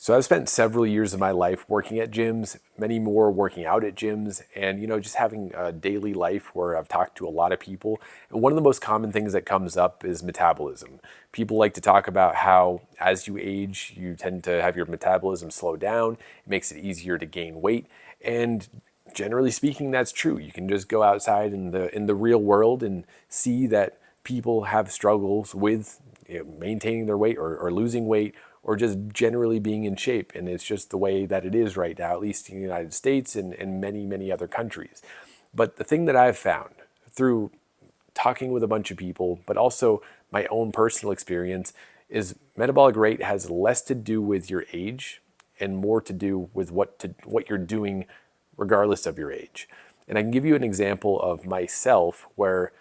So I've spent several years of my life working at gyms, many more working out at gyms, and just having a daily life where I've talked to a lot of people. And one of the most common things that comes up is metabolism. People like to talk about how as you age, you tend to have your metabolism slow down. It makes it easier to gain weight. And generally speaking, that's true. You can just go outside in the real world and see that people have struggles with maintaining their weight or losing weight or just generally being in shape. And it's just the way that it is right now, at least in the United States and many, many other countries. But the thing that I've found through talking with a bunch of people, but also my own personal experience, is metabolic rate has less to do with your age and more to do with what you're doing regardless of your age. And I can give you an example of myself where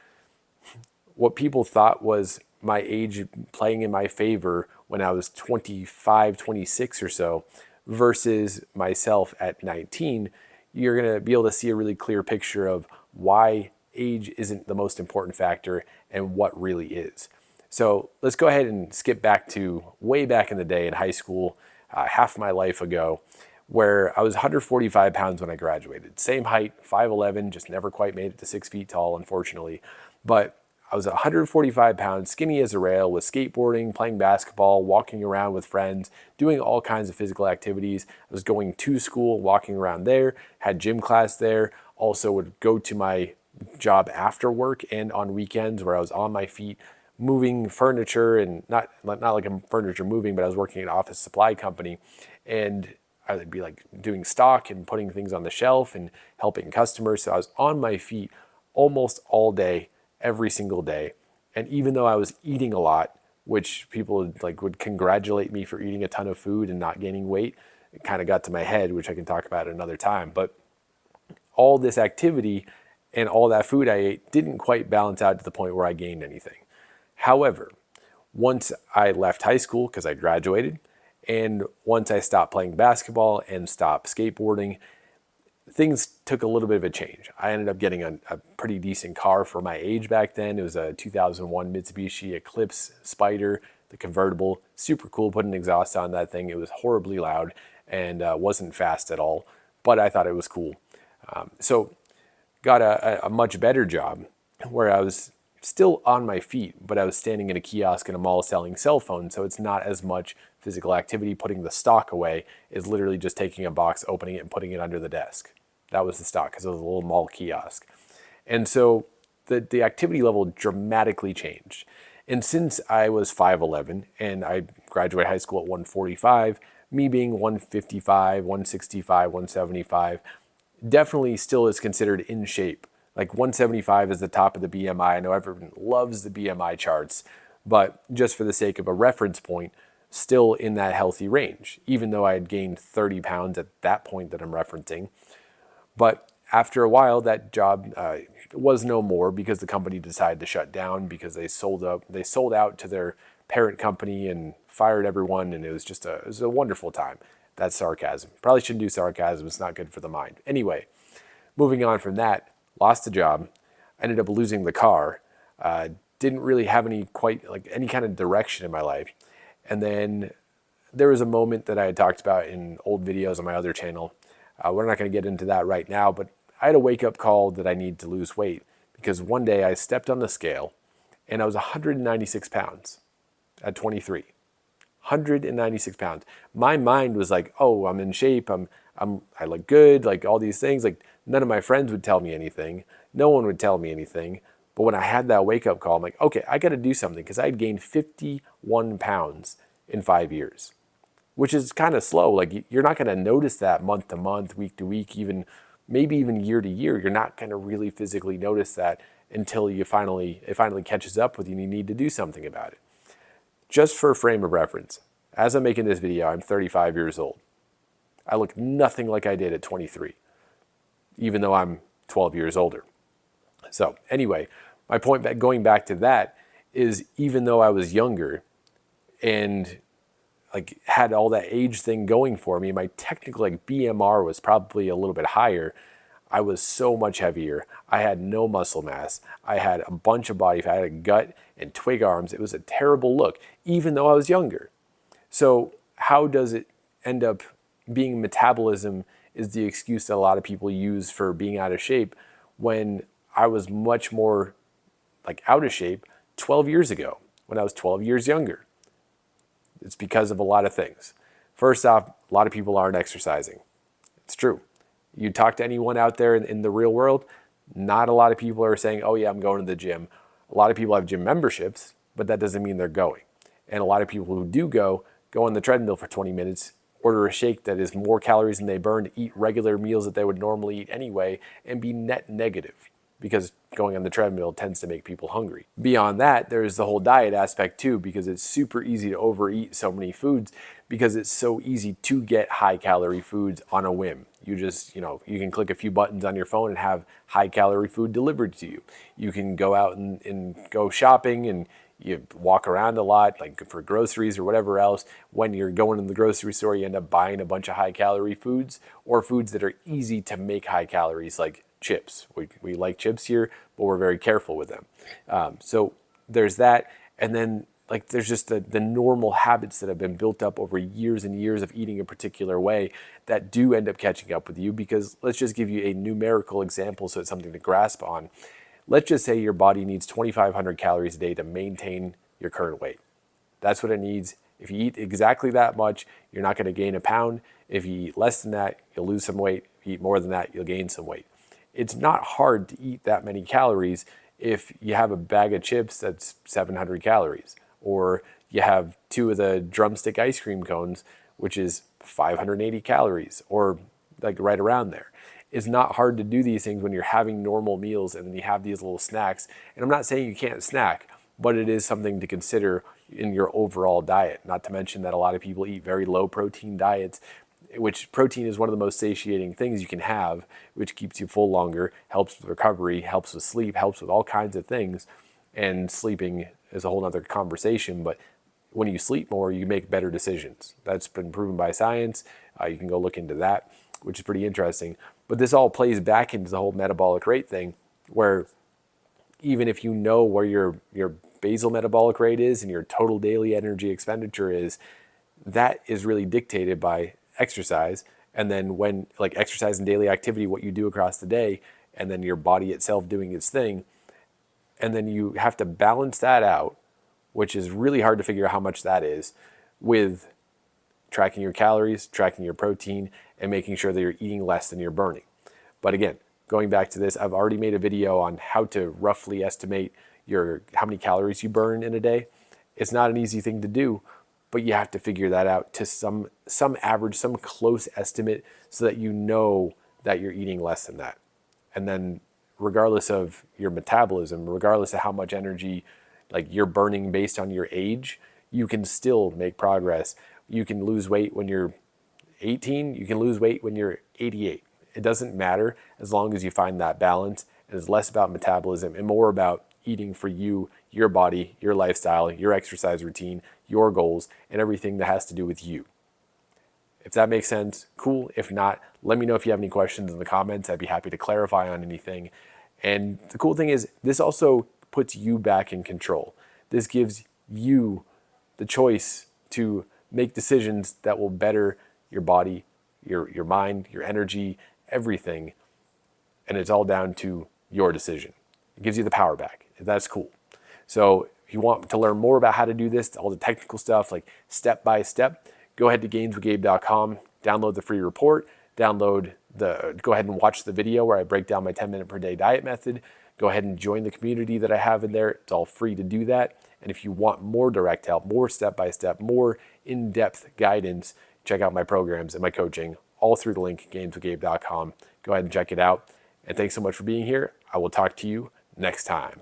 what people thought was my age playing in my favor when I was 25, 26 or so versus myself at 19, you're going to be able to see a really clear picture of why age isn't the most important factor and what really is. So let's go ahead and skip back to way back in the day in high school, half my life ago, where I was 145 pounds when I graduated. Same height, 5'11", just never quite made it to 6 feet tall, unfortunately. But I was 145 pounds, skinny as a rail, was skateboarding, playing basketball, walking around with friends, doing all kinds of physical activities. I was going to school, walking around there, had gym class there, also would go to my job after work and on weekends where I was on my feet, moving furniture, and not like a furniture moving, but I was working at an office supply company, and I would be like doing stock and putting things on the shelf and helping customers. So I was on my feet almost all day, every single day. And even though I was eating a lot, which people would congratulate me for eating a ton of food and not gaining weight, it kind of got to my head, which I can talk about another time. But all this activity and all that food I ate didn't quite balance out to the point where I gained anything. However, once I left high school, because I graduated, and once I stopped playing basketball and stopped skateboarding, things took a little bit of a change. I ended up getting a pretty decent car for my age back then. It was a 2001 Mitsubishi Eclipse Spider, the convertible, super cool, put an exhaust on that thing. It was horribly loud and wasn't fast at all, but I thought it was cool. So got a much better job where I was still on my feet, but I was standing in a kiosk in a mall selling cell phones, so it's not as much physical activity. Putting the stock away is literally just taking a box, opening it, and putting it under the desk. That was the stock because it was a little mall kiosk. And so the activity level dramatically changed. And since I was 5'11", and I graduated high school at 145, me being 155, 165, 175, definitely still is considered in shape. Like 175 is the top of the BMI. I know everyone loves the BMI charts, but just for the sake of a reference point, still in that healthy range, even though I had gained 30 pounds at that point that I'm referencing. But after a while, that job was no more because the company decided to shut down because they sold out to their parent company and fired everyone, and it was a wonderful time. That's sarcasm. Probably shouldn't do sarcasm. It's not good for the mind. Anyway, moving on from that, lost the job, ended up losing the car, didn't really have any kind of direction in my life. And then there was a moment that I had talked about in old videos on my other channel. We're not going to get into that right now, but I had a wake-up call that I need to lose weight because one day I stepped on the scale and I was 196 pounds at 23. 196 pounds. My mind was like, oh, I'm in shape. I look good, like all these things. Like none of my friends would tell me anything. No one would tell me anything. But when I had that wake-up call, I'm like, okay, I got to do something because I had gained 51 pounds in 5 years, which is kind of slow. Like you're not going to notice that month to month, week to week, maybe even year to year. You're not going to really physically notice that until it finally catches up with you and you need to do something about it. Just for a frame of reference, as I'm making this video, I'm 35 years old. I look nothing like I did at 23, even though I'm 12 years older. So anyway, my point going back to that is even though I was younger and had all that age thing going for me, my technical BMR was probably a little bit higher. I was so much heavier. I had no muscle mass. I had a bunch of body fat. I had a gut and twig arms. It was a terrible look, even though I was younger. So how does it end up being metabolism is the excuse that a lot of people use for being out of shape, when I was much more like out of shape 12 years ago, when I was 12 years younger. It's because of a lot of things. First off, a lot of people aren't exercising. It's true. You talk to anyone out there in the real world, not a lot of people are saying, oh yeah, I'm going to the gym. A lot of people have gym memberships, but that doesn't mean they're going. And a lot of people who do go on the treadmill for 20 minutes, order a shake that is more calories than they burn, eat regular meals that they would normally eat anyway, and be net negative, because going on the treadmill tends to make people hungry. Beyond that, there's the whole diet aspect too, because it's super easy to overeat so many foods, because it's so easy to get high calorie foods on a whim. You just, you can click a few buttons on your phone and have high calorie food delivered to you. You can go out and go shopping, and you walk around a lot, like for groceries or whatever else. When you're going to the grocery store, you end up buying a bunch of high calorie foods, or foods that are easy to make high calories, like chips. We like chips here, but we're very careful with them. So there's that. And then like there's just the normal habits that have been built up over years and years of eating a particular way that do end up catching up with you. Because let's just give you a numerical example so it's something to grasp on. Let's just say your body needs 2,500 calories a day to maintain your current weight. That's what it needs. If you eat exactly that much, you're not going to gain a pound. If you eat less than that, you'll lose some weight. If you eat more than that, you'll gain some weight. It's not hard to eat that many calories if you have a bag of chips that's 700 calories, or you have 2 of the drumstick ice cream cones, which is 580 calories, or like right around there. It's not hard to do these things when you're having normal meals and then you have these little snacks. And I'm not saying you can't snack, but it is something to consider in your overall diet. Not to mention that a lot of people eat very low protein diets, which protein is one of the most satiating things you can have, which keeps you full longer, helps with recovery, helps with sleep, helps with all kinds of things. And sleeping is a whole other conversation, but when you sleep more, you make better decisions. That's been proven by science. You can go look into that, which is pretty interesting. But this all plays back into the whole metabolic rate thing, where even if you know where your basal metabolic rate is and your total daily energy expenditure is, that is really dictated by exercise. And then when like exercise and daily activity, what you do across the day, and then your body itself doing its thing. And then you have to balance that out, which is really hard to figure out how much that is, with tracking your calories, tracking your protein, and making sure that you're eating less than you're burning. But again, going back to this, I've already made a video on how to roughly estimate how many calories you burn in a day. It's not an easy thing to do, but you have to figure that out to some average, some close estimate, so that you know that you're eating less than that. And then regardless of your metabolism, regardless of how much energy like you're burning based on your age, you can still make progress. You can lose weight when you're 18, you can lose weight when you're 88. It doesn't matter as long as you find that balance, and it's less about metabolism and more about eating for you, your body, your lifestyle, your exercise routine, your goals, and everything that has to do with you. If that makes sense, cool. If not, let me know if you have any questions in the comments. I'd be happy to clarify on anything. And the cool thing is, this also puts you back in control. This gives you the choice to make decisions that will better your body, your mind, your energy, everything. And it's all down to your decision. It gives you the power back. That's cool. So if you want to learn more about how to do this, all the technical stuff, like step by step, go ahead to gainswithgabe.com, download the free report, go ahead and watch the video where I break down my 10-minute per day diet method. Go ahead and join the community that I have in there. It's all free to do that. And if you want more direct help, more step-by-step, more in-depth guidance, check out my programs and my coaching, all through the link, gainswithgabe.com. Go ahead and check it out. And thanks so much for being here. I will talk to you next time.